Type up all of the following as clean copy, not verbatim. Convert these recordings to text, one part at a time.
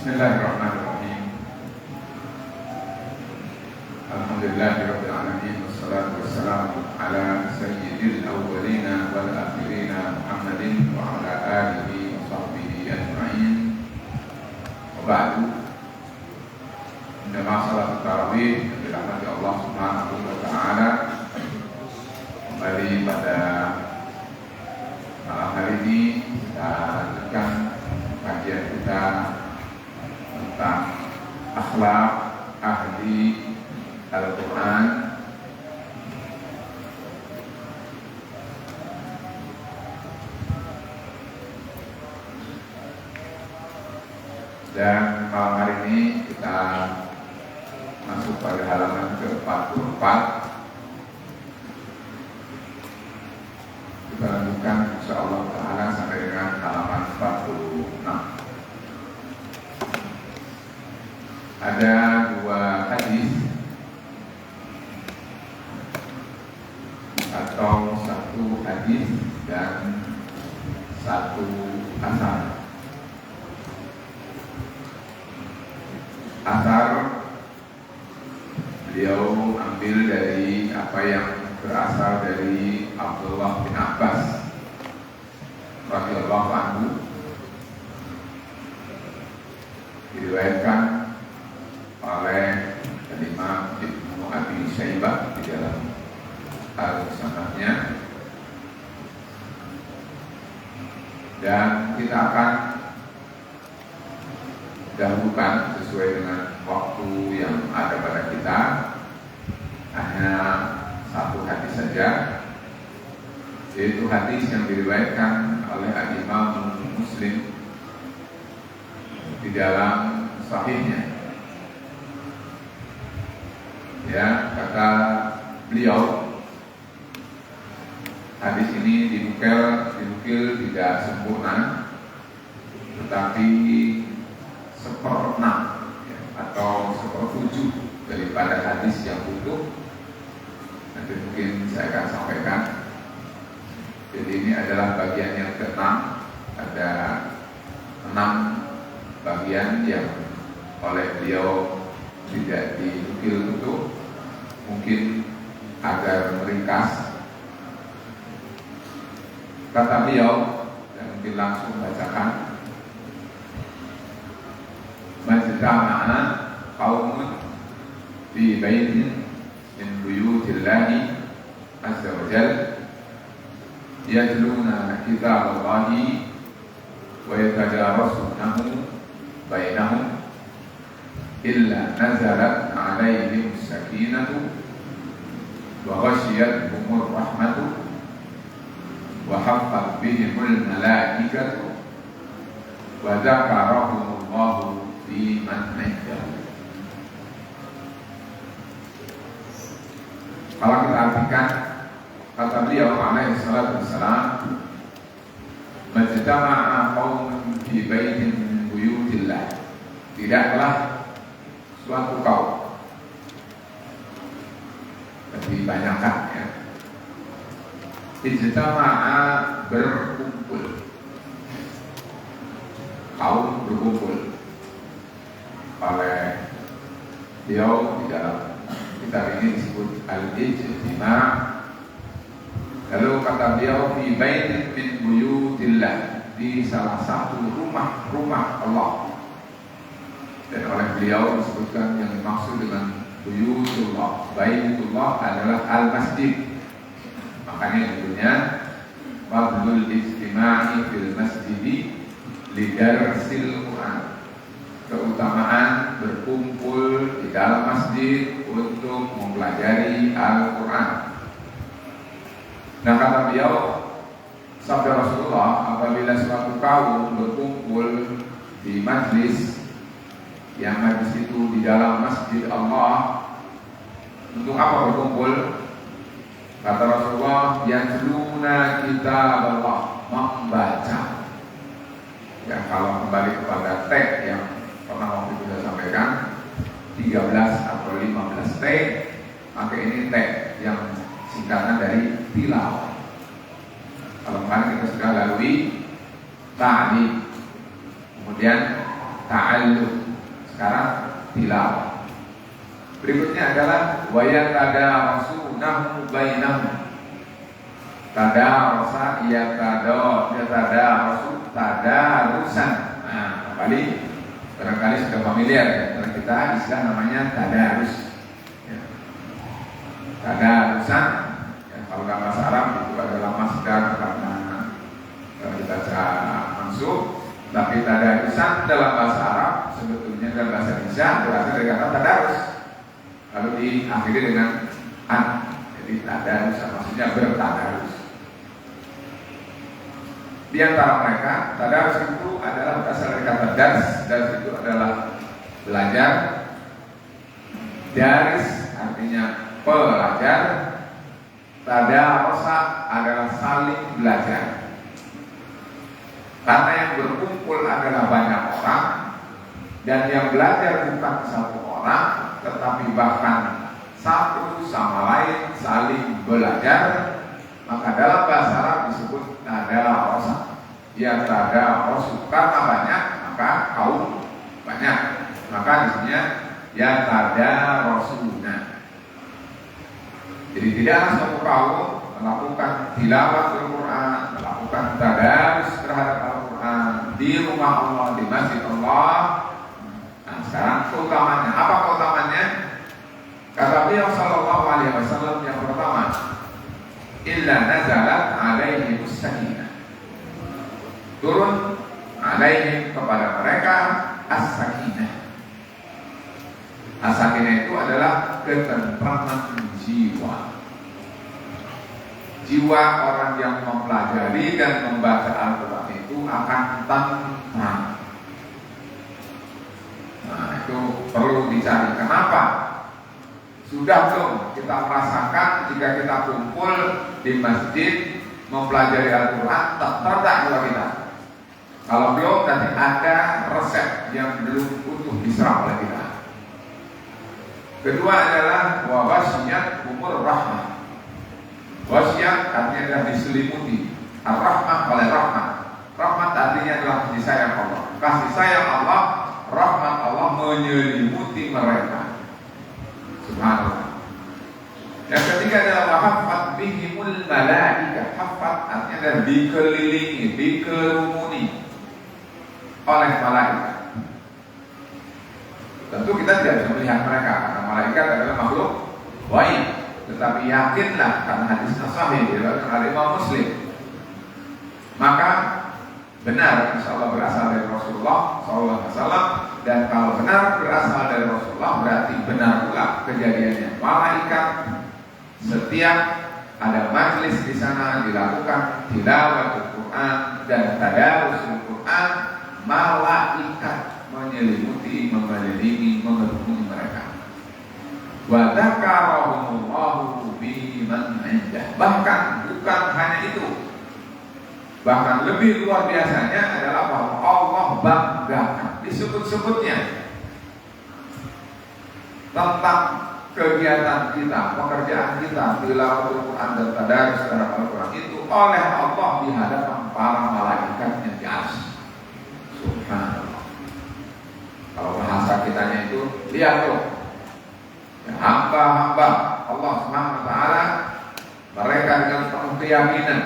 Bismillahirrahmanirrahim. Alhamdulillahirabbil alamin wassalatu wassalamu ala sayyidil awwalina wal akhirina Muhammadin wa ala alihi wa sahbihi ajma'in. Wa ba'du. Inna salat tarawih yang dirahmati Allah Subhanahu wa taala. Kembali pada malam hari ini kita lanjutkan kajian kita tentang akhlak ahli Al-Quran. Dan malam hari ini kita masuk pada halaman ke-44. Kita lanjutkan insyaallah ta'ala sampai dengan halaman 46. Ada dua hadis atau satu hadis dan satu asar. Asar beliau ambil dari apa yang berasal dari Abdullah bin Abbas radhiyallahu anhu, diriwayatkan oleh Imam Ibnu Abi Syaibah di dalam al-Musannafnya, dan kita akan dahulukan sesuai dengan waktu yang ada pada kita, hanya satu hadis saja, yaitu hadis yang diriwayatkan oleh Imam Muslim di dalam sahihnya. Ya, kata beliau, hadis ini dinukil tidak sempurna, tetapi seperenam ya, atau sepertujuh daripada hadis yang utuh. Nanti mungkin saya akan sampaikan. Jadi ini adalah bagian yang ke-6. Ada 6 bagian yang oleh beliau tidak dinukil utuh, mungkin agar meringkas. Kata beliau, dan mungkin langsung bacakan, majtama'a qaumun fi baitin min buyutillahi azza wa jalla yatluna kitaballahi wa yatadarasunahu bainahum illa nazalat alaihim sakinatu wa ghasyiyatuhumur rahmatu wa haffat bihimul malaikatu wa dzakarahumullahu fi man indahu. Kalau kita artikan, kata beliau alaihi salatu wassalam, majtama'a qaumun fi baitin min buyutillah, tidaklah suatu kaum, lebih banyakkan ya, ijtama'a berkumpul, kaum berkumpul. Oleh beliau di dalam kitab ini disebut al-ijtima'. Lalu kata beliau fi baitin min buyutillah, di salah satu rumah Allah. Dan oleh beliau disebutkan yang dimaksud dengan buyutullah, baitullah adalah al-masjid. Makanya judulnya fadlul ijtima'i fil masjidi lidarsil Quran, keutamaan berkumpul di dalam masjid untuk mempelajari Al-Quran. Nah, kata beliau, sabda Rasulullah, apabila suatu kaum berkumpul di majlis, yang majlis itu di dalam masjid Allah, untuk apa berkumpul? Kata Rasulullah, yatluna kitab Allah, membaca. Ya, kalau kembali kepada teks yang pernah waktu itu saya sampaikan, 13 atau 15 teks, maka ini teks yang singkatan dari tilawah. Kalau kemarin kita sudah lalui ta'lim, kemudian ta'allum. Sekarang tilawah. Berikutnya adalah wa yatadarasunahu bainahum. Tadarasa yatadarasu tadarusan. Nah, kembali barangkali sudah familiar ya, karena kita istilah namanya tadarus. Ya. Tadarusan, ya, kalau dalam bahasa Arab itu adalah masdar karena kita mansub, tapi tadarusan dalam bahasa Arab sebetulnya dalam bahasa Indonesia berasal dari kata tadarus, lalu diakhiri dengan an, jadi tadarus maksudnya bertadarus. Di antara mereka, tadarus itu adalah berasal dari kata dars itu adalah belajar, daris artinya pelajar, tadarasa adalah saling belajar. Karena yang berkumpul adalah banyak orang dan yang belajar bukan satu orang, tetapi bahkan satu sama lain saling belajar, maka dalam bahasa Arab disebut tadarasa. Ya tadarasa karena banyak maka kaum banyak, maka disebutnya ya tadarasuna. Jadi tidaklah satu kaum melakukan tilawah Al-Quran, melakukan tadarus terhadap Al-Quran di rumah Allah, di masjid Allah. Nah, sekarang keutamanya, apa keutamanya? Kata beliau sallallahu alaihi wasallam yang pertama, illa nazalat alaihi sakinah. Turun alaihim kepada mereka as-sakinah. As-sakinah itu adalah ketentraman jiwa. Jiwa orang yang mempelajari dan membaca Al-Quran itu akan tenang. Nah, itu perlu dicari. Kenapa? Sudah belum kita merasakan jika kita kumpul di masjid mempelajari Al-Quran tertak jiwa kita? Kalau belum, nanti ada resep yang belum utuh diserap oleh kita. Kedua adalah wawasiyat umur rahmah. Wasiat artinya adalah diselimuti. Ar-rahmah oleh rahmat. Rahmat artinya adalah kasih sayang Allah. Kasih sayang Allah, rahmat Allah menyelimuti mereka. Subhanallah. Yang ketiga adalah wahafat bihimul malaika. Hafat artinya adalah dikelilingi, dikerumuni oleh malaikat. Tentu kita tidak bisa melihat mereka karena malaikat adalah makhluk gaib. Tetapi yakinlah karena hadisnya sahih diriwayatkan oleh Imam Muslim. Maka benar insyaallah berasal dari Rasulullah SAW, dan kalau benar berasal dari Rasulullah berarti benar pula kejadiannya. Malaikat setiap ada majlis di sana dilakukan tilawah Al-Quran dan tadarus Al-Quran, malaikat menyelimuti, mengelilingi, mengerumuni mereka. Wa dzakarahumullahu biman indah. Bahkan bukan hanya itu, bahkan lebih luar biasanya adalah bahwa Allah banggakan, disebut-sebutnya tentang kegiatan kita, pekerjaan kita, tilawah Al-Quran dan tadarus terhadap Al-Quran itu oleh Allah di hadapan para malaikatnya di arsy. Subhanallah. Kalau bahasa kitanya itu, lihat tuh, ya, hamba-hamba Allah Subhanahu wa Ta'ala, mereka dengan penuh keyakinan,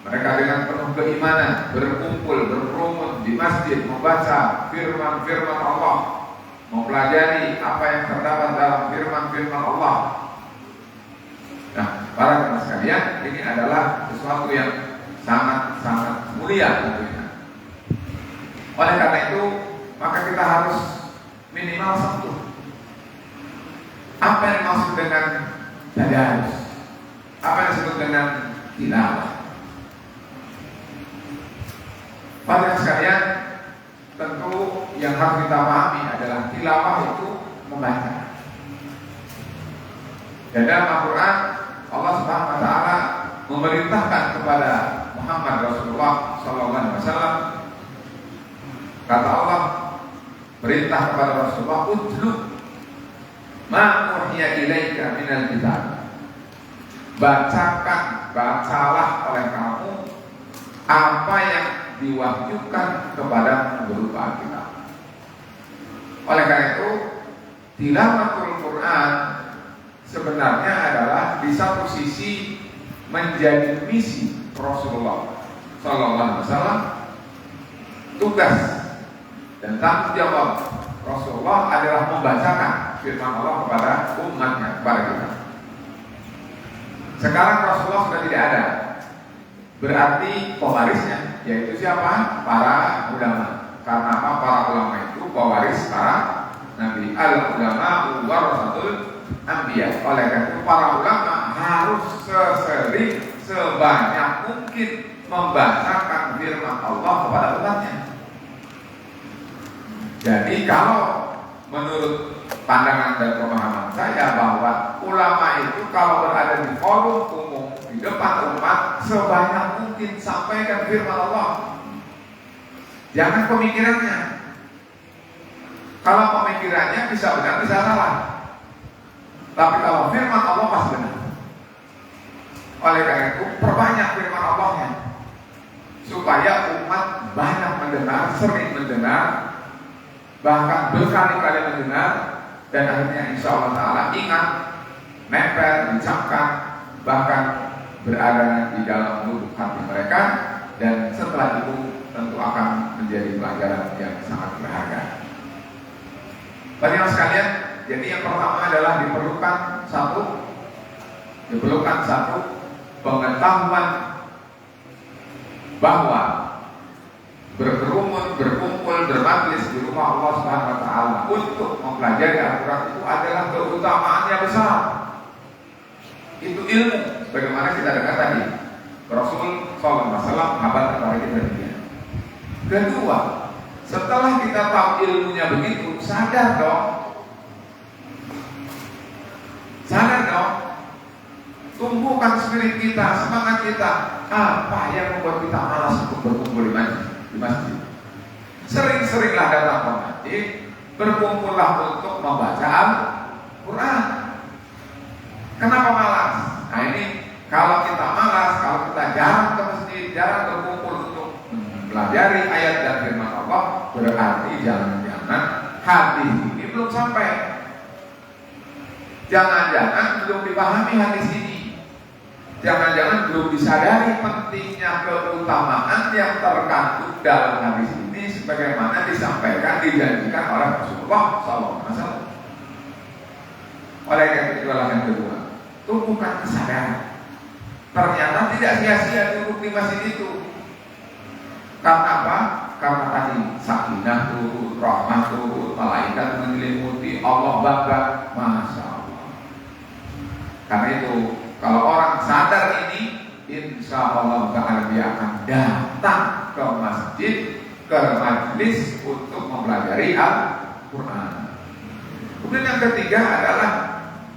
mereka dengan penuh keimanan berkumpul, berkerumun di masjid membaca firman-firman Allah, mempelajari apa yang terdapat dalam firman-firman Allah. Nah, para jemaah sekalian, ini adalah sesuatu yang sangat-sangat mulia tentunya. Oleh karena itu, maka kita harus minimal sentuh apa yang dimaksud dengan tadarus, apa yang disebut dengan tilawah. Para sekalian, tentu yang harus kita pahami adalah tilawah itu membaca. Dan dalam Al-Quran Allah Subhanahu wa Ta'ala memerintahkan kepada Muhammad Rasulullah SAW. Kata Allah, perintah kepada Rasulullah, utlu ma uhiya ilaika minal kitab. Bacalah oleh kamu apa yang diwahyukan kepada berupa Alkitab. Oleh karena itu, tilawatul Quran sebenarnya adalah di satu sisi menjadi misi Rasulullah Sallallahu Alaihi Wasallam, tugas dan tanggung jawab Rasulullah adalah membacakan firman Allah kepada umatnya, kepada kita. Sekarang Rasulullah sudah tidak ada, berarti pewarisnya yaitu siapa? Para ulama. Karena apa? Para ulama itu pewaris para nabi. Al-ulama warasatul anbiya. Oleh karena itu para ulama harus sesering sebanyak mungkin membacakan firman Allah kepada umatnya. Jadi kalau menurut pandangan dan pemahaman saya bahwa ulama itu kalau berada di forum umum di depan umat sebanyak mungkin sampaikan firman Allah. Jangan pemikirannya. Kalau pemikirannya bisa benar bisa salah. Tapi kalau firman Allah pasti benar. Oleh karena itu perbanyak firman Allahnya supaya umat banyak mendengar, sering mendengar, bahkan berkali-kali mendengar, dan akhirnya insya Allah Ta'ala ingat, nempel, dicapkan, bahkan berada di dalam lubuk hati mereka, dan setelah itu tentu akan menjadi pelajaran yang sangat berharga. Bapak sekalian, jadi yang pertama adalah diperlukan satu pengetahuan bahwa berkerumun, berkumpul, bermajlis di rumah Allah Subhanahu wa Ta'ala untuk mempelajari Al-Quran itu adalah keutamaan yang besar. Itu ilmu, bagaimana kita dengar tadi Rasul Sallallahu Alaihi Wasallam kabar kepada kita dia. Kedua, setelah kita tahu ilmunya begitu, sadar dong, tumbuhkan spirit kita, semangat kita. Apa yang membuat kita malas untuk berkumpul di masjid? Sering-seringlah datang ke masjid, berkumpullah untuk membaca Al-Quran. Kenapa malas? Nah ini, kalau kita malas, kalau kita jarang ke masjid, jarang berkumpul untuk mempelajari ayat dan firman Allah, berarti jangan-jangan hadis ini belum sampai. Jangan-jangan belum dipahami hadis ini. Jangan-jangan belum disadari pentingnya keutamaan yang terkandung dalam hadis ini sebagaimana disampaikan, dijanjikan oleh Rasulullah SAW. Oleh karena itu yang kedua, tumbuhkan kesadaran. Ternyata tidak sia-sia duduk di masjid itu. Karena apa? Karena tadi sakinah turun, rahmah turun, malaikat menyelimuti, Allah bangga, masya Allah. Karena itu kalau orang sadar ini, insya Allah Ta'ala dia akan datang ke masjid, ke majlis untuk mempelajari Al-Quran. Kemudian yang ketiga adalah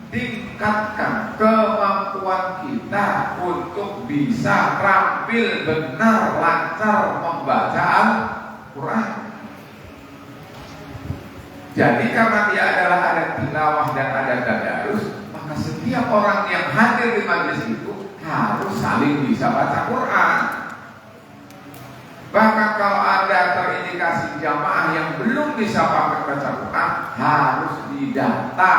tingkatkan kemampuan kita untuk bisa terampil benar, lancar membaca Al-Quran. Jadi karena dia adalah ada tilawah dan ada tadarus, maka setiap orang yang hadir di majelis itu harus saling bisa baca Quran. Bahkan kalau ada terindikasi jamaah yang belum bisa pakai baca Quran, harus didata,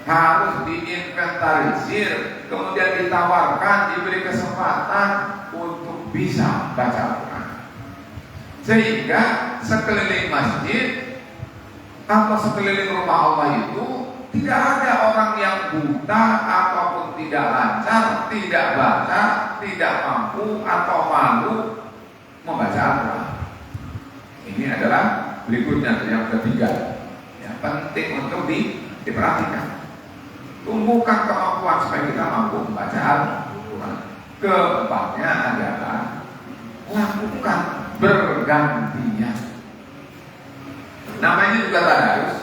harus diinventarisir, kemudian ditawarkan, diberi kesempatan untuk bisa baca Quran. Sehingga sekeliling masjid atau sekeliling rumah Allah itu tidak ada orang yang buta ataupun tidak lancar, tidak baca, tidak mampu atau malu membaca Al-Quran. Ini adalah berikutnya yang ketiga, yang penting untuk diperhatikan. Tumbuhkan kemampuan supaya kita mampu membaca Al-Quran. Keempatnya adalah lakukan bergantian. Namanya juga tadarus.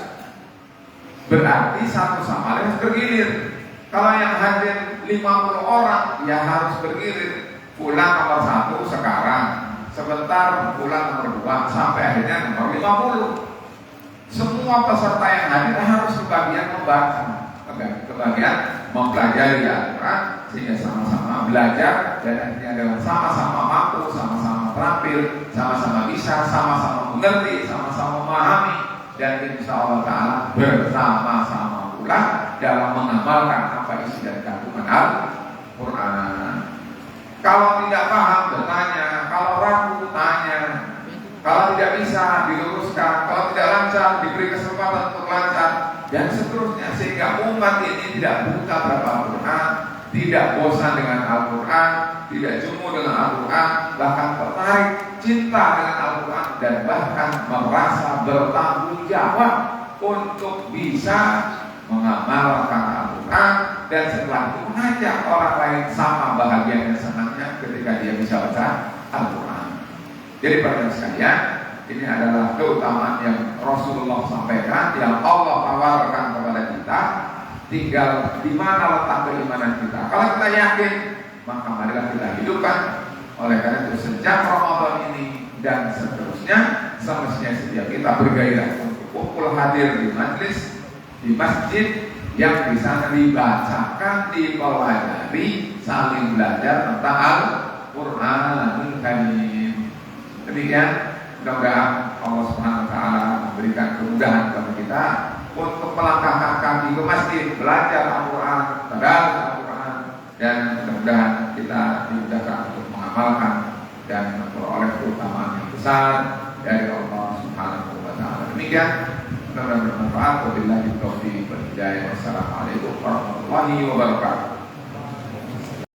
Berarti satu sama lain bergilir. Kalau yang hadir 50 orang, ya harus bergilir. Pulang nomor 1 sekarang, sebentar pulang nomor 2, sampai akhirnya nomor 50. Semua peserta yang hadir harus kebagian membaca, kebagian mempelajari Al-Quran, sehingga sama-sama belajar dan akhirnya adalah sama-sama mampu, sama-sama sama-sama terampil, sama-sama bisa, sama-sama mengerti, sama-sama memahami, dan insya Allah Ta'ala bersama-sama pula dalam mengamalkan apa isi dan kandungan Al-Quran. Kalau tidak paham bertanya, kalau ragu tanya, kalau tidak bisa diluruskan, kalau tidak lancar diberi kesempatan untuk lancar, dan seterusnya, sehingga umat ini tidak buta terhadap Al-Quran, tidak bosan dengan Al-Quran, tidak jemu dengan Al-Quran, bahkan tertarik cinta dengan Al-Quran, dan bahkan merasa bertanggung jawab untuk bisa mengamalkan Al-Quran, dan setelah itu mengajak orang lain sama bahagia dan senangnya ketika dia bisa baca Al-Quran. Jadi para sekalian, ini adalah keutamaan yang Rasulullah sampaikan, yang Allah tawarkan kepada kita. Tinggal di mana letak keimanan kita. Kalau kita yakin, maka marilah kita hidupkan. Oleh karena itu sejak Ramadan ini dan seterusnya, semestinya setiap kita bergairah untuk kumpul hadir di majlis, di masjid, yang di sana dibacakan, dipelajari, saling belajar tentang Al-Qur'anul Karim. Demikian, mudah-mudahan Allah Subhanahu wa Ta'ala memberikan kemudahan kepada kita untuk melangkahkan kaki ke masjid, belajar Al-Quran, tadabbur Al-Quran, dan mudah-mudahan kita dimudahkan untuk mengamalkan dan memperoleh keutamaan yang besar dari Allah Subhanahu wa Ta'ala. Demikian, mudah-mudahan bermanfaat. Wabillahi taufiq wal hidayah. Wassalamualaikum warahmatullahi wabarakatuh.